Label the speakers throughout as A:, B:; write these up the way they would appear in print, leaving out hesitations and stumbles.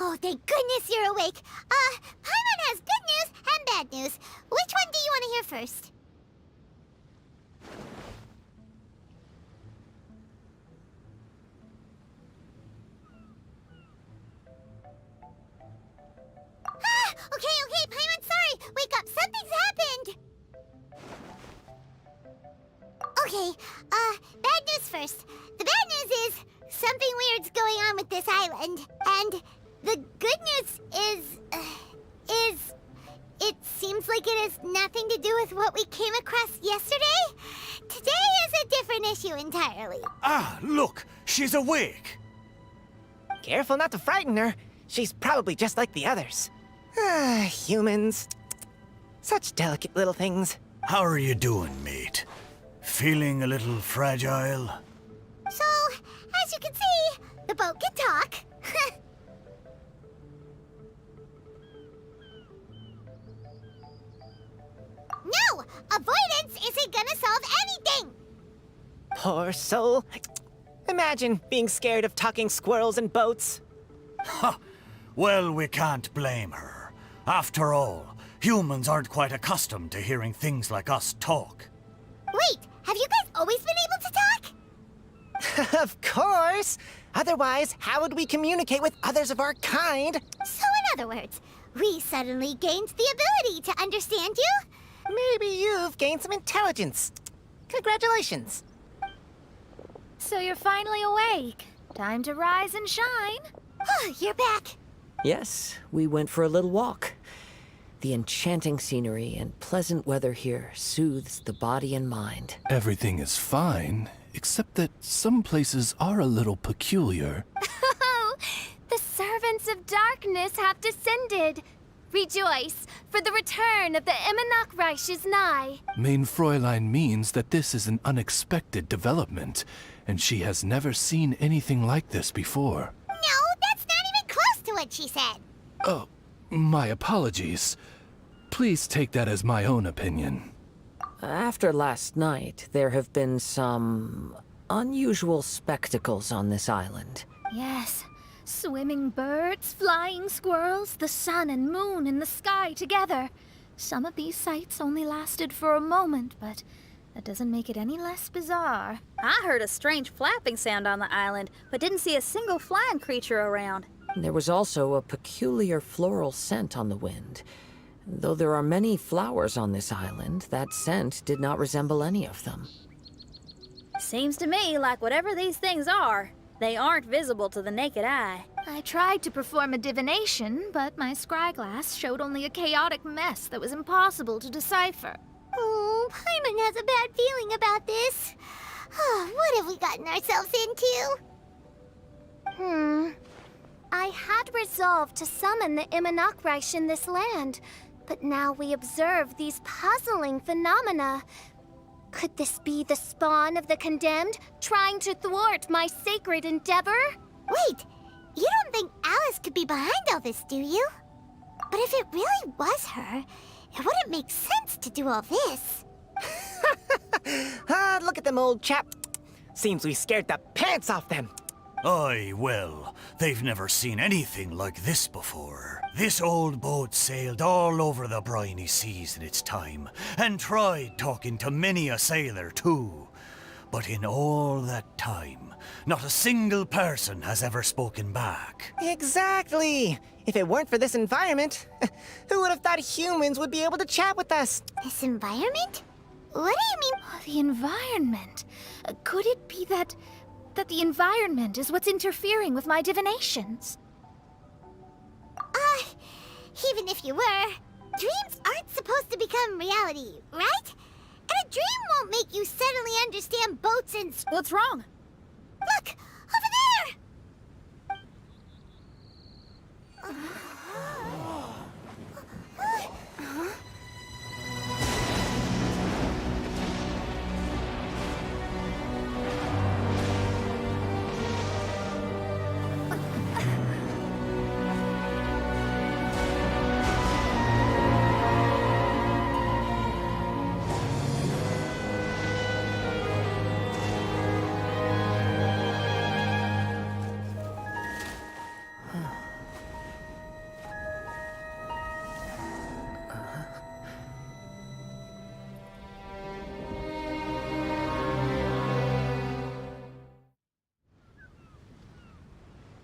A: Oh, thank goodness you're awake. Paimon has good news and bad news. Which one do you want to hear first? Okay, Paimon, sorry. Wake up, something's happened. Okay, bad news first. The bad news is something weird's going on with this island. And the good news is it seems like it has nothing to do with what we came across yesterday. Today is a different issue entirely.
B: Ah, look, she's awake.
C: Careful not to frighten her. She's probably just like the others. Ah, humans. Such delicate little things.
B: How are you doing, mate? Feeling a little fragile?
A: So, as you can see, the boat can talk. No! Avoidance isn't gonna solve anything!
C: Poor soul. Imagine being scared of talking squirrels and boats.
B: Ha! Well, we can't blame her. After all, humans aren't quite accustomed to hearing things like us talk.
A: Wait, have you guys always been able to talk?
C: Of course! Otherwise, how would we communicate with others of our kind?
A: So in other words, we suddenly gained the ability to understand you?
C: Maybe you've gained some intelligence. Congratulations.
D: So you're finally awake. Time to rise and shine.
A: Oh, you're back.
E: Yes, we went for a little walk. The enchanting scenery and pleasant weather here soothes the body and mind.
F: Everything is fine, except that some places are a little peculiar.
D: Oh, the servants of darkness have descended. Rejoice, for the return of the Eminach Reich is nigh.
F: Mein Fräulein means that this is an unexpected development, and she has never seen anything like this before.
A: No, that's not even close to what she said.
F: Oh, my apologies. Please take that as my own opinion.
E: After last night, there have been some unusual spectacles on this island.
D: Yes, swimming birds, flying squirrels, the sun and moon in the sky together. Some of these sights only lasted for a moment, but that doesn't make it any less bizarre.
G: I heard a strange flapping sound on the island, but didn't see a single flying creature around.
E: There was also a peculiar floral scent on the wind. Though there are many flowers on this island, that scent did not resemble any of them.
G: Seems to me like whatever these things are, they aren't visible to the naked eye.
D: I tried to perform a divination, but my scryglass showed only a chaotic mess that was impossible to decipher.
A: Oh, Paimon has a bad feeling about this. What have we gotten ourselves into?
D: I had resolved to summon the Eminach Reich in this land, but now we observe these puzzling phenomena. Could this be the spawn of the condemned, trying to thwart my sacred endeavor?
A: Wait, you don't think Alice could be behind all this, do you? But if it really was her, it wouldn't make sense to do all this.
C: Ah, look at them, old chap. Seems we scared the pants off them.
B: Aye, well, they've never seen anything like this before. This old boat sailed all over the briny seas in its time, and tried talking to many a sailor too. But in all that time, not a single person has ever spoken back.
C: Exactly. If it weren't for this environment, who would have thought humans would be able to chat with us?
A: This environment? What do you mean?
D: Oh, the environment. Could it be that the environment is what's interfering with my divinations?
A: Even if you were, dreams aren't supposed to become reality, right? And a dream won't make you suddenly understand boats and...
G: What's wrong?
A: Look! Over there!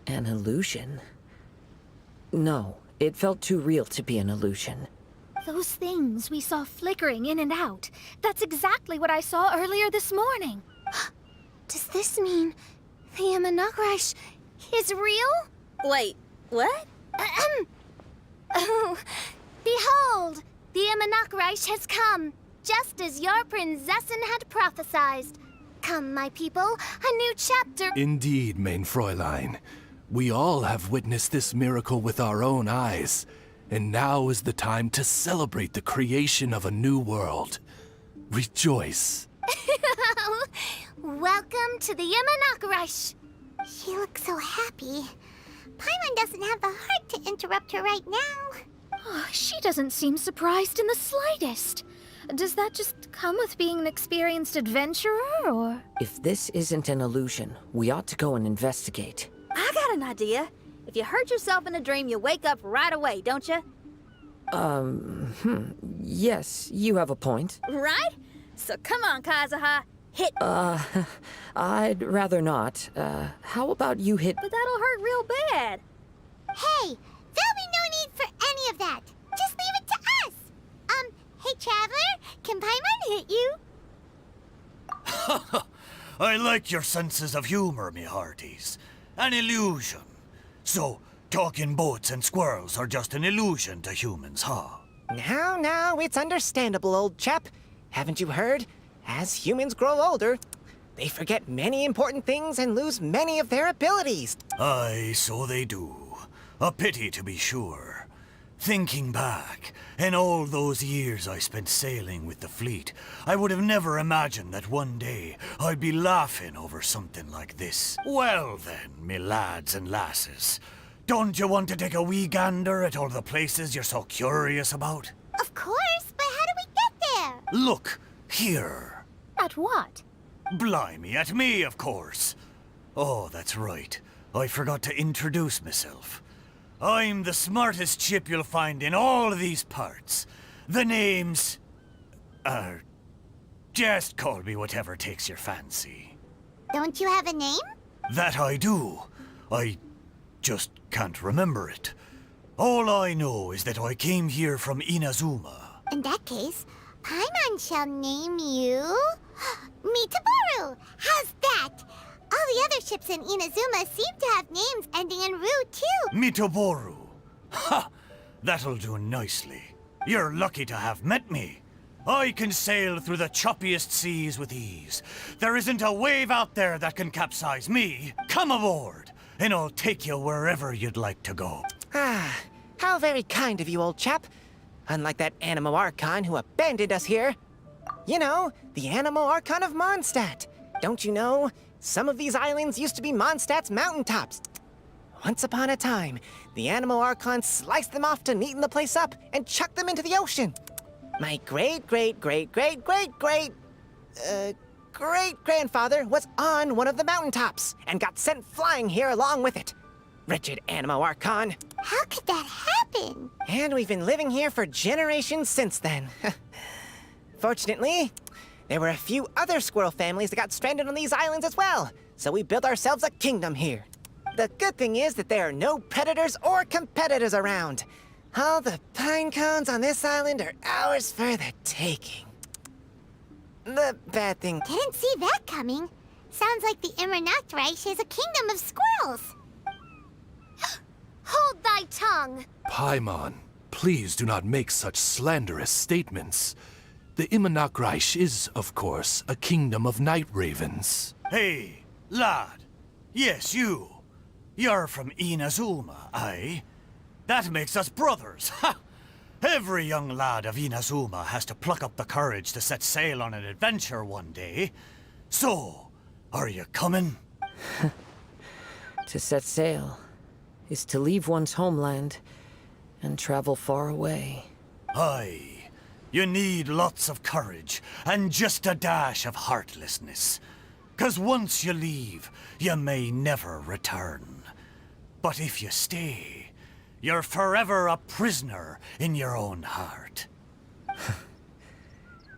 E: An illusion? No, it felt too real to be an illusion.
D: Those things we saw flickering in and out. That's exactly what I saw earlier this morning. Does this mean the Imanakrish is real?
G: Wait, what?
D: Oh, behold! The Imanakrish has come, just as your Prinzessin had prophesied. Come, my people, a new chapter.
F: Indeed, mein Fräulein. We all have witnessed this miracle with our own eyes. And now is the time to celebrate the creation of a new world. Rejoice.
D: Welcome to the Imanakrish.
A: She looks so happy. Paimon doesn't have the heart to interrupt her right now.
D: Oh, she doesn't seem surprised in the slightest. Does that just come with being an experienced adventurer, or...?
E: If this isn't an illusion, we ought to go and investigate.
G: I got an idea. If you hurt yourself in a dream, you wake up right away, don't you?
E: Yes, you have a point.
G: Right? So come on, Kazuha. Hit.
E: I'd rather not. How about you hit...
G: But that'll hurt real bad.
A: Hey, there'll be no need for any of that. Just leave it to us. Hey, Traveler, can Paimon hit you?
B: I like your senses of humor, me hearties. An illusion. So, talking boats and squirrels are just an illusion to humans, huh?
C: Now, it's understandable, old chap. Haven't you heard? As humans grow older, they forget many important things and lose many of their abilities.
B: Aye, so they do. A pity, to be sure. Thinking back, in all those years I spent sailing with the fleet, I would have never imagined that one day I'd be laughing over something like this. Well then, me lads and lasses, don't you want to take a wee gander at all the places you're so curious about?
A: Of course, but how do we get there?
B: Look, here.
D: At what?
B: Blimey, at me, of course. Oh, that's right. I forgot to introduce myself. I'm the smartest chip you'll find in all of these parts. The name's... just call me whatever takes your fancy.
A: Don't you have a name?
B: That I do. I just can't remember it. All I know is that I came here from Inazuma.
A: In that case, Paimon shall name you... Mitaboru! How's that? All the other ships in Inazuma seem to have names ending in Ru, too.
B: Mitoboru. Ha! That'll do nicely. You're lucky to have met me. I can sail through the choppiest seas with ease. There isn't a wave out there that can capsize me. Come aboard, and I'll take you wherever you'd like to go.
C: Ah, how very kind of you, old chap. Unlike that Animo Archon who abandoned us here. You know, the Animo Archon of Mondstadt. Don't you know? Some of these islands used to be Mondstadt's mountaintops. Once upon a time, the Animo Archon sliced them off to neaten the place up and chucked them into the ocean. My great-grandfather was on one of the mountaintops and got sent flying here along with it. Wretched Animo Archon.
A: How could that happen?
C: And we've been living here for generations since then. Fortunately, there were a few other squirrel families that got stranded on these islands as well, so we built ourselves a kingdom here. The good thing is that there are no predators or competitors around. All the pine cones on this island are ours for the taking. The bad thing...
A: Didn't see that coming. Sounds like the Imanakrish is a kingdom of squirrels.
D: Hold thy tongue!
F: Paimon, please do not make such slanderous statements. The Imanakrish is, of course, a kingdom of night ravens.
B: Hey, lad. Yes, you. You're from Inazuma, aye? That makes us brothers, ha! Every young lad of Inazuma has to pluck up the courage to set sail on an adventure one day. So, are you coming?
E: To set sail is to leave one's homeland and travel far away.
B: Aye. You need lots of courage and just a dash of heartlessness. 'Cause once you leave, you may never return. But if you stay, you're forever a prisoner in your own heart.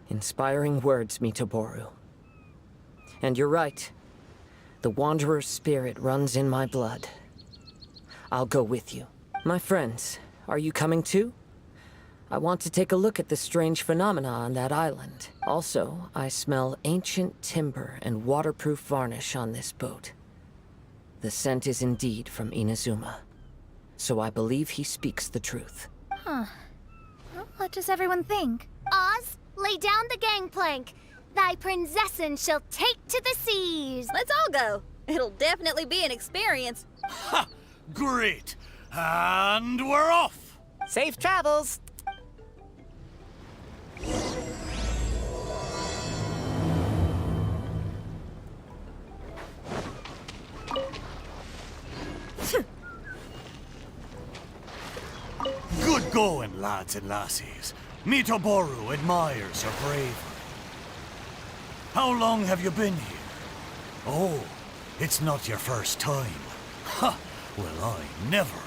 E: Inspiring words, Mitoboru. And you're right. The Wanderer's spirit runs in my blood. I'll go with you. My friends, are you coming too? I want to take a look at the strange phenomena on that island. Also, I smell ancient timber and waterproof varnish on this boat. The scent is indeed from Inazuma. So I believe he speaks the truth.
G: Huh. Well, what does everyone think?
D: Oz, lay down the gangplank. Thy princessin shall take to the seas.
G: Let's all go. It'll definitely be an experience.
B: Ha! Great! And we're off!
C: Safe travels!
B: Good going, lads and lassies. Mitoboru admires your bravery. How long have you been here? Oh, it's not your first time. Ha! Well, I never.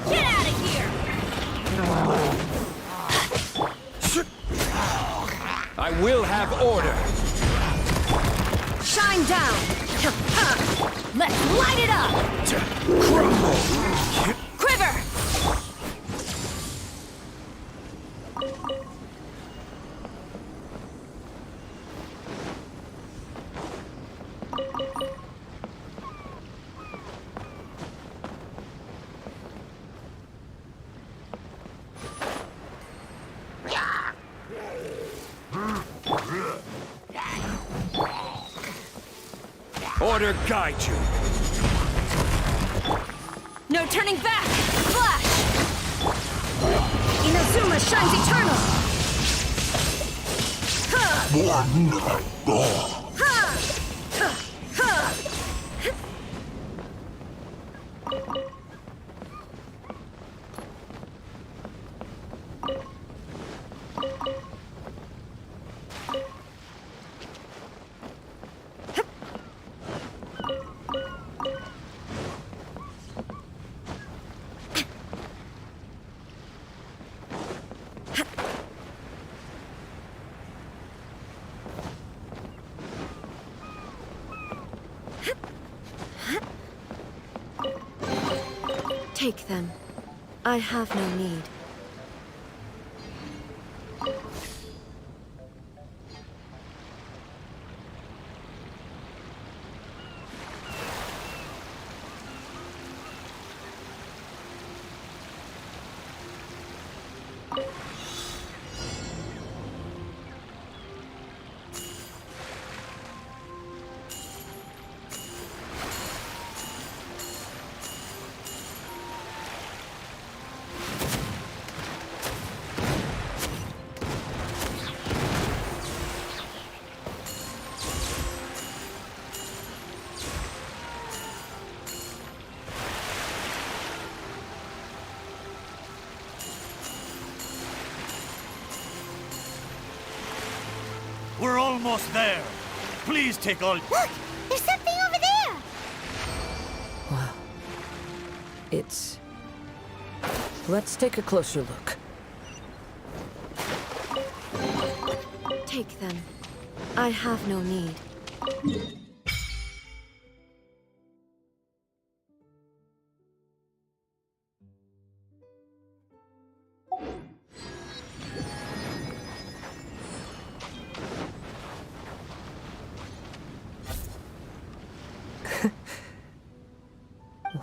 G: Get out of here!
H: I will have order.
G: Shine down! Let's light it up!
H: Crumble.
G: Quiver!
H: Order guide you.
G: No turning back! Flash! Inazuma shines eternal!
I: Take them. I have no need.
B: We're almost there. Please take all...
A: Look! There's something over there!
E: Wow. It's... Let's take a closer look.
I: Take them. I have no need.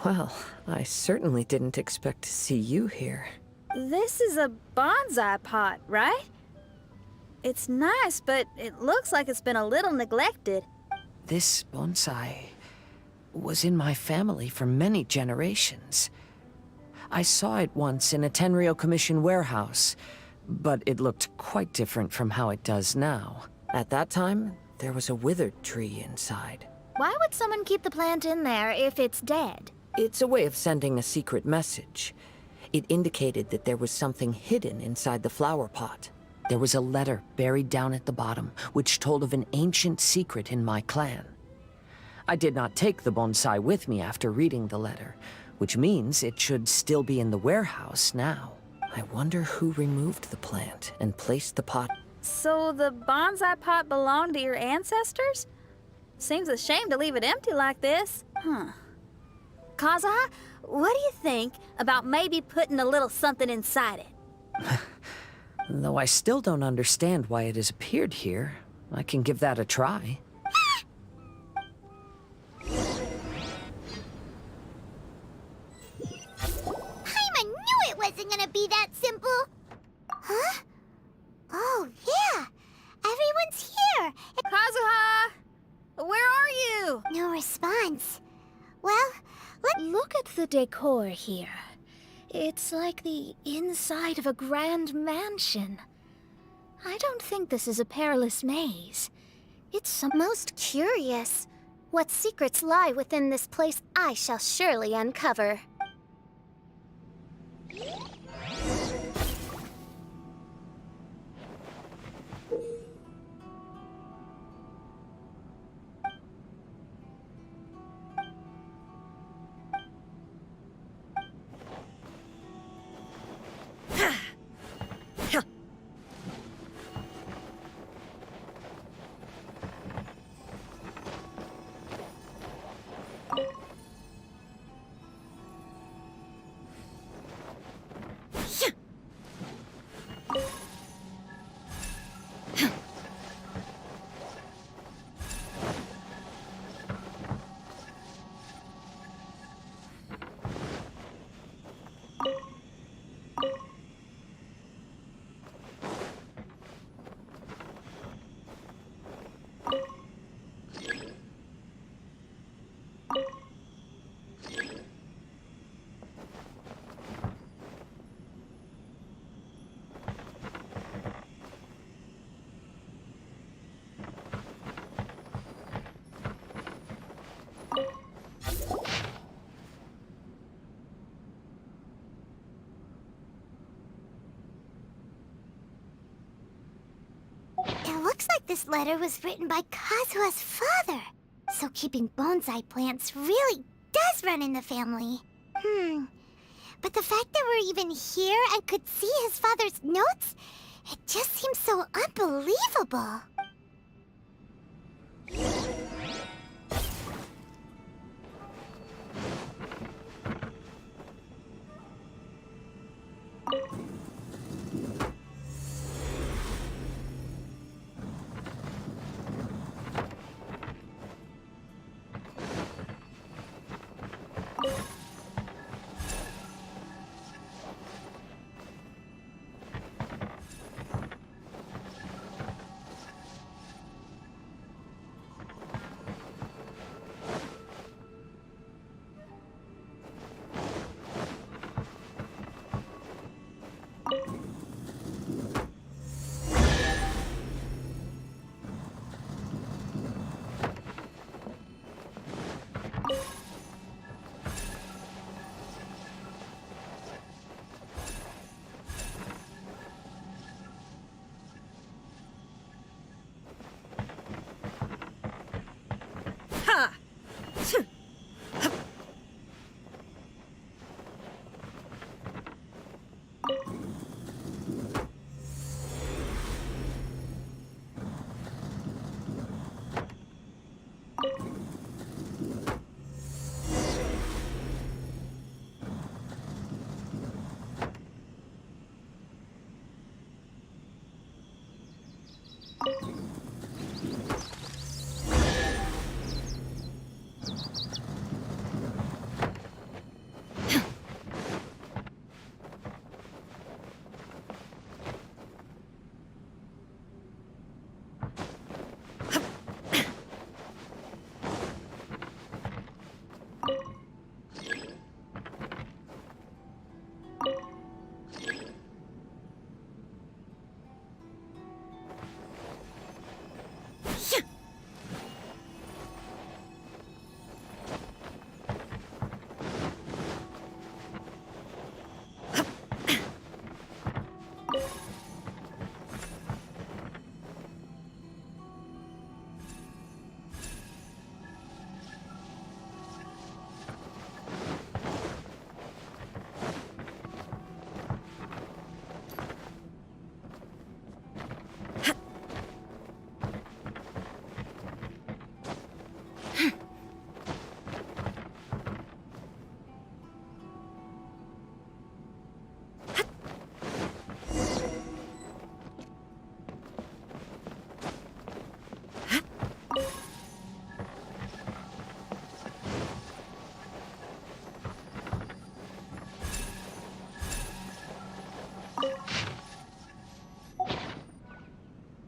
E: Well, I certainly didn't expect to see you here.
G: This is a bonsai pot, right? It's nice, but it looks like it's been a little neglected.
E: This bonsai was in my family for many generations. I saw it once in a Tenryo Commission warehouse, but it looked quite different from how it does now. At that time, there was a withered tree inside.
D: Why would someone keep the plant in there if it's dead?
E: It's a way of sending a secret message. It indicated that there was something hidden inside the flower pot. There was a letter buried down at the bottom, which told of an ancient secret in my clan. I did not take the bonsai with me after reading the letter, which means it should still be in the warehouse now. I wonder who removed the plant and placed the pot.
G: So the bonsai pot belonged to your ancestors? Seems a shame to leave it empty like this. Kazuha, what do you think about maybe putting a little something inside it?
E: Though I still don't understand why it has appeared here, I can give that a try.
A: I knew it wasn't gonna be that simple. Huh? Oh, yeah. Everyone's here.
G: Kazuha! Where are you?
A: No response. Well,
D: Look at the decor here. It's like the inside of a grand mansion. I don't think this is a perilous maze. It's most curious. What secrets lie within this place I shall surely uncover.
A: it looks like this letter was written by Kazuha's father. So keeping bonsai plants really does run in the family. But the fact that we're even here and could see his father's notes, it just seems so unbelievable.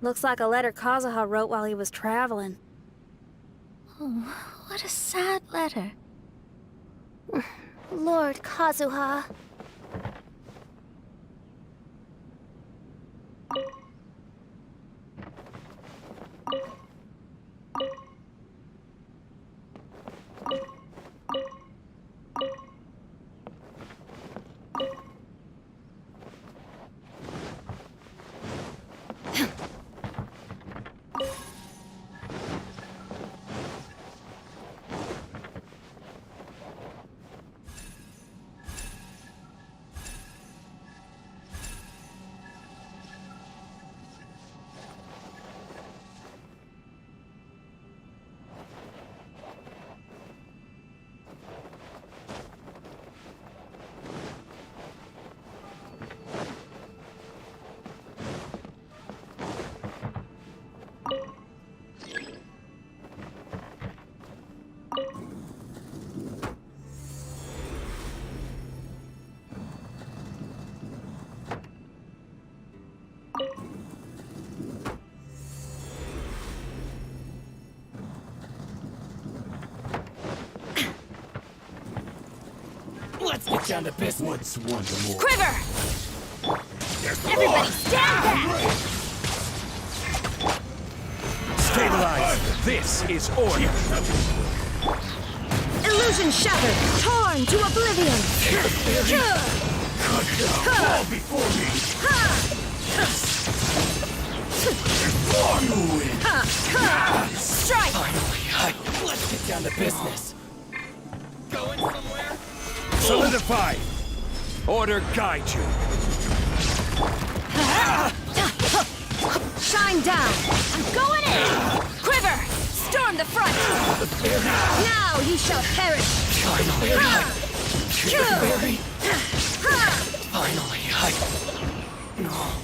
G: Looks like a letter Kazuha wrote while he was traveling.
D: Oh, what a sad letter. Lord Kazuha.
H: Let's get down to business. What's one more?
G: Quiver! Everybody stand back!
H: Stabilize. This is order.
I: Illusion shattered, torn to oblivion.
H: Fall before me.
G: Strike!
H: Finally, let's get down to business. Going somewhere? Solidify. Order guide you.
I: Shine down.
G: I'm going in! Quiver! Storm the front!
I: Now ye shall perish.
H: Finally, No.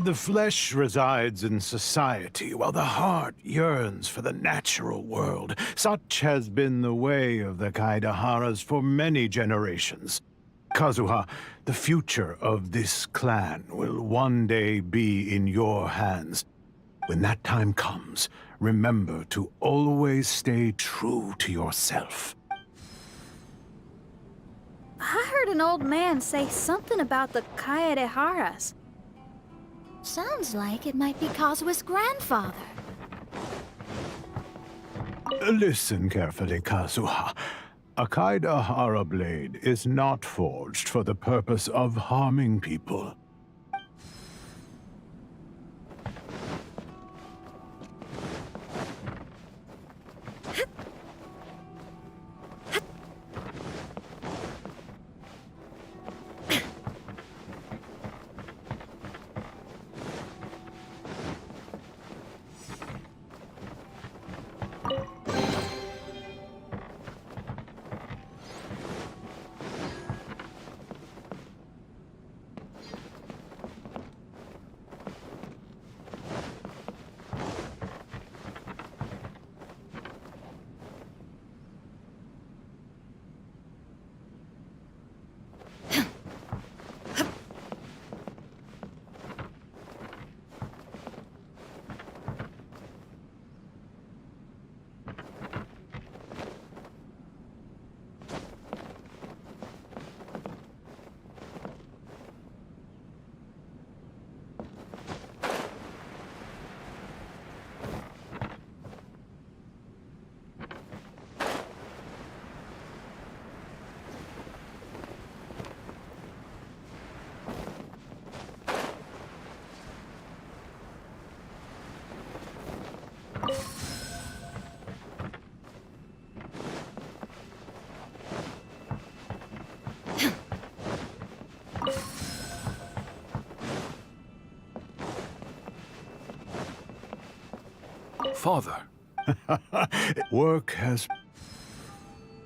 J: The flesh resides in society, while the heart yearns for the natural world. Such has been the way of the Kaidaharas for many generations. Kazuha, the future of this clan will one day be in your hands. When that time comes, remember to always stay true to yourself.
G: I heard an old man say something about the Kaedeharas.
D: Sounds like it might be Kazuha's grandfather.
J: Listen carefully, Kazuha. A Kaidahara blade is not forged for the purpose of harming people.
F: Father,
J: Work has...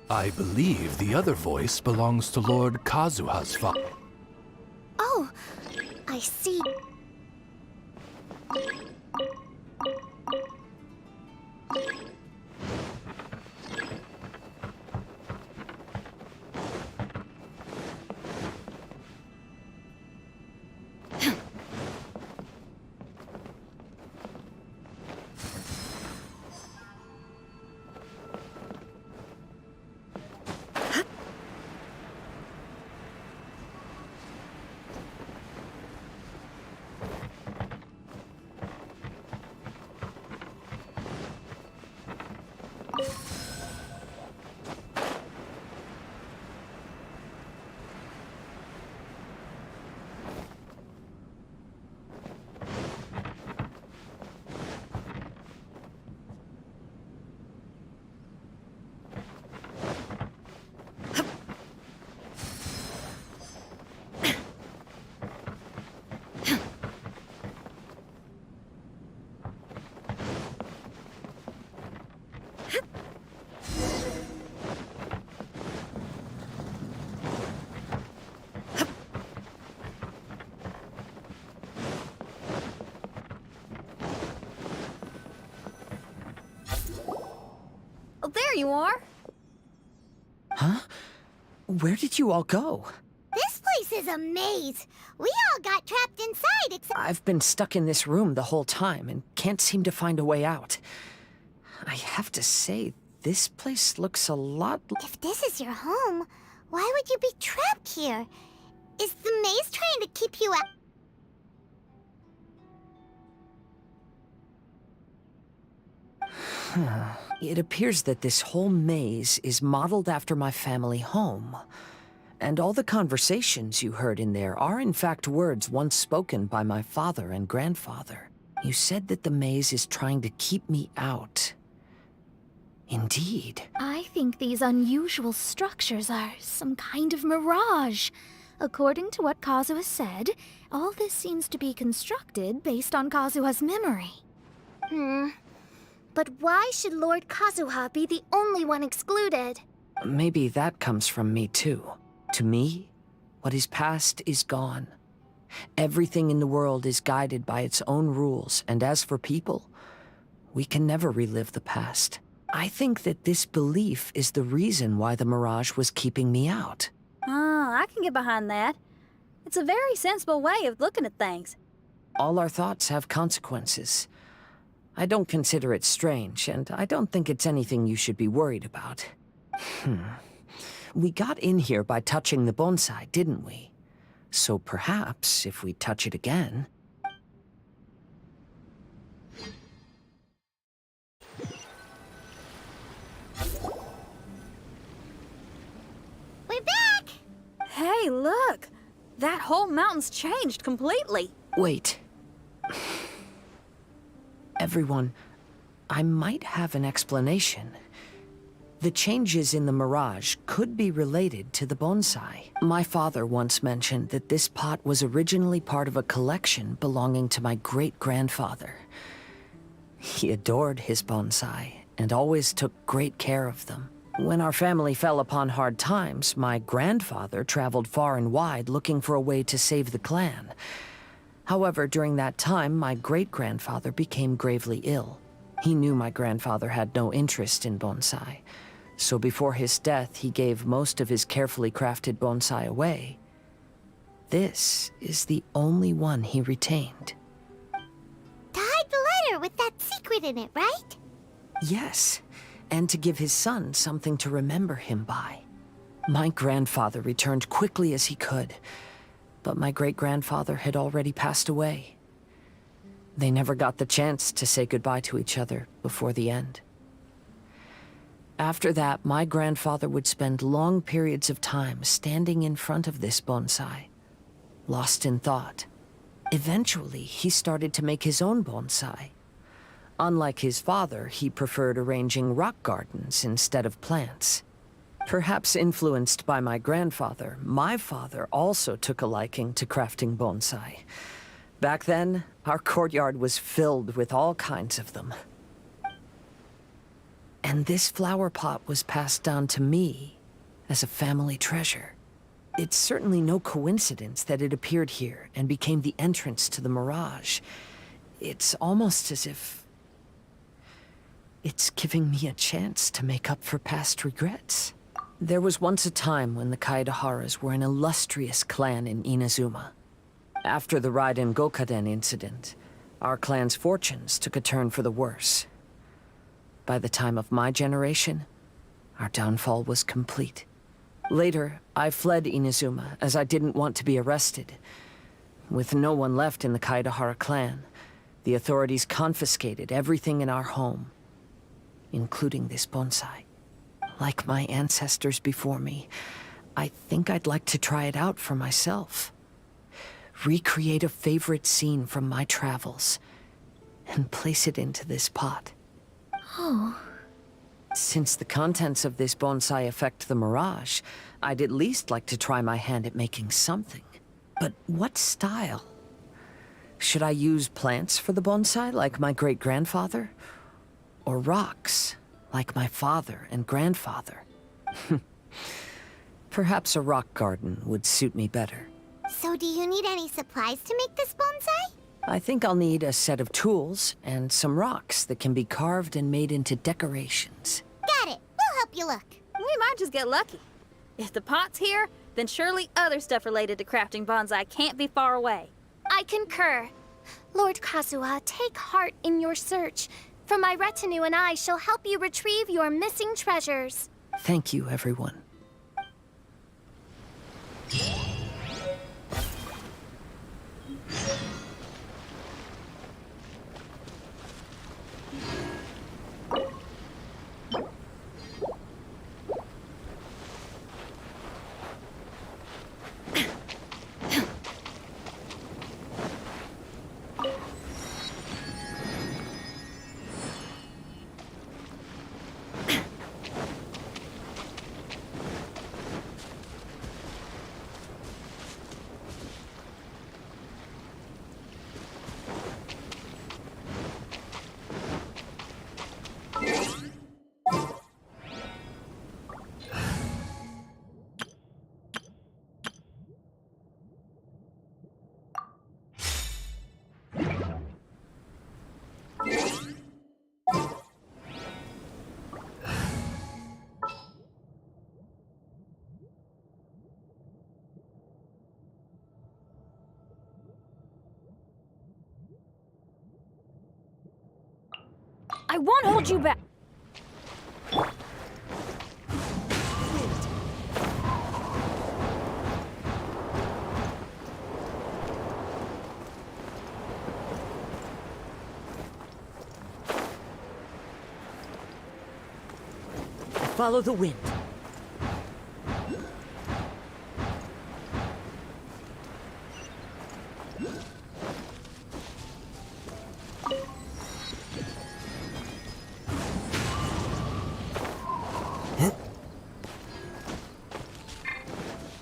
F: I believe the other voice belongs to Lord Kazuha's father.
D: Oh, I see.
G: Oh, there you are.
E: Huh? Where did you all go?
A: This place is a maze. We all got trapped inside except...
E: I've been stuck in this room the whole time and can't seem to find a way out. I have to say, this place looks a lot...
A: If this is your home, why would you be trapped here? Is the maze trying to keep you out?
E: It appears that this whole maze is modeled after my family home. And all the conversations you heard in there are in fact words once spoken by my father and grandfather. You said that the maze is trying to keep me out. Indeed.
D: I think these unusual structures are some kind of mirage. According to what Kazuha said, all this seems to be constructed based on Kazuha's memory. But why should Lord Kazuha be the only one excluded?
E: Maybe that comes from me too. To me, what is past is gone. Everything in the world is guided by its own rules, and as for people, we can never relive the past. I think that this belief is the reason why the Mirage was keeping me out.
G: I can get behind that. It's a very sensible way of looking at things.
E: All our thoughts have consequences. I don't consider it strange, and I don't think it's anything you should be worried about. We got in here by touching the bonsai, didn't we? So perhaps, if we touch it again...
A: We're back!
G: Hey, look! That whole mountain's changed completely.
E: Wait. Everyone, I might have an explanation. The changes in the Mirage could be related to the bonsai. My father once mentioned that this pot was originally part of a collection belonging to my great-grandfather. He adored his bonsai and always took great care of them. When our family fell upon hard times, my grandfather traveled far and wide looking for a way to save the clan. However, during that time, my great-grandfather became gravely ill. He knew my grandfather had no interest in bonsai, so before his death, he gave most of his carefully crafted bonsai away. This is the only one he retained.
A: To hide the letter with that secret in it, right?
E: Yes, and to give his son something to remember him by. My grandfather returned quickly as he could, but my great-grandfather had already passed away. They never got the chance to say goodbye to each other before the end. After that, my grandfather would spend long periods of time standing in front of this bonsai, lost in thought. Eventually, he started to make his own bonsai. Unlike his father, he preferred arranging rock gardens instead of plants. Perhaps influenced by my grandfather, my father also took a liking to crafting bonsai. Back then, our courtyard was filled with all kinds of them. And this flower pot was passed down to me as a family treasure. It's certainly no coincidence that it appeared here and became the entrance to the Mirage. It's almost as if it's giving me a chance to make up for past regrets. There was once a time when the Kaidaharas were an illustrious clan in Inazuma. After the Raiden Gokaden incident, our clan's fortunes took a turn for the worse. By the time of my generation, our downfall was complete. Later, I fled Inazuma as I didn't want to be arrested. With no one left in the Kaidahara clan, the authorities confiscated everything in our home, including this bonsai. Like my ancestors before me, I think I'd like to try it out for myself. Recreate a favorite scene from my travels, and place it into this pot.
D: Oh.
E: Since the contents of this bonsai affect the Mirage, I'd at least like to try my hand at making something. But what style? Should I use plants for the bonsai, like my great-grandfather? Or rocks, like my father and grandfather? Perhaps a rock garden would suit me better.
A: So do you need any supplies to make this bonsai?
E: I think I'll need a set of tools and some rocks that can be carved and made into decorations.
A: Got it. We'll help you look.
G: We might just get lucky. If the pot's here, then surely other stuff related to crafting bonsai can't be far away.
D: I concur. Lord Kazuha, take heart in your search. For my retinue and I shall help you retrieve your missing treasures.
E: Thank you, everyone.
G: I won't hold you back.
E: Follow the wind.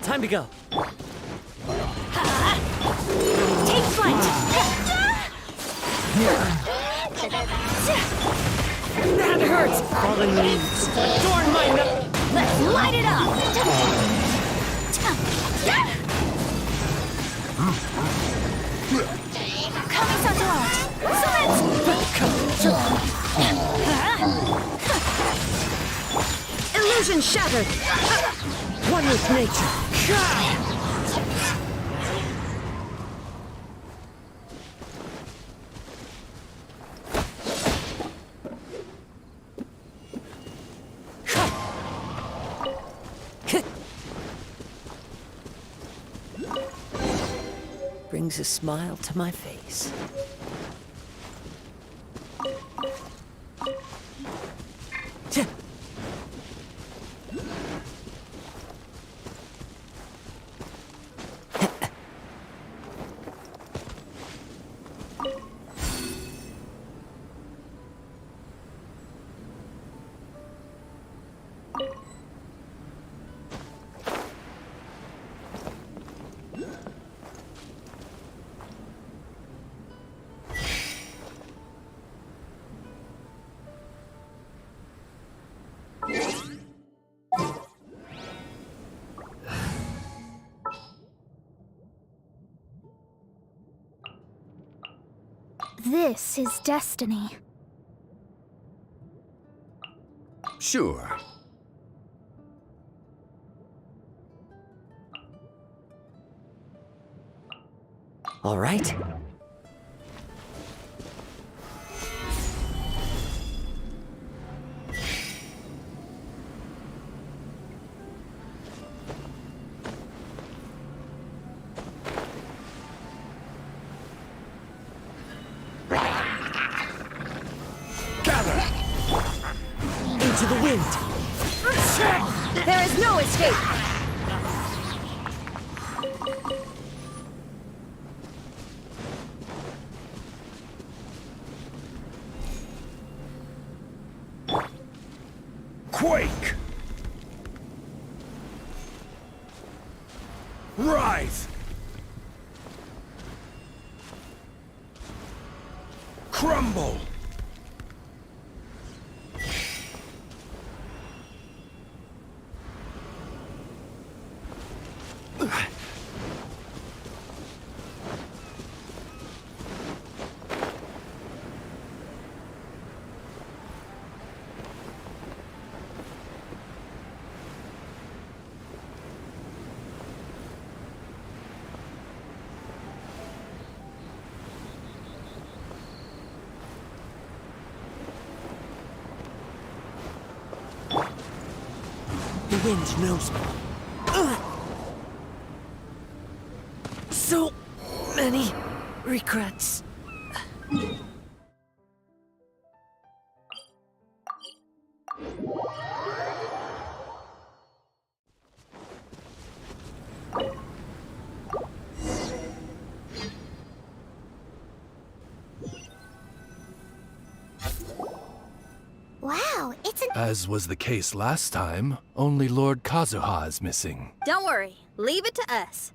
E: Time to go.
G: Take flight!
E: That hurts! Fallen leaves. Adorn my
G: Let's light it up! Coming so large!
E: Illusion shattered! One with nature. Brings a smile to my face.
D: This is destiny.
H: Sure.
E: All right. Into the wind.
G: There is no escape!
H: Quake! Rise! Crumble!
E: The wind knows me. So many regrets.
A: Wow, it's an...
F: As was the case last time, only Lord Kazuha is missing.
G: Don't worry, leave it to us.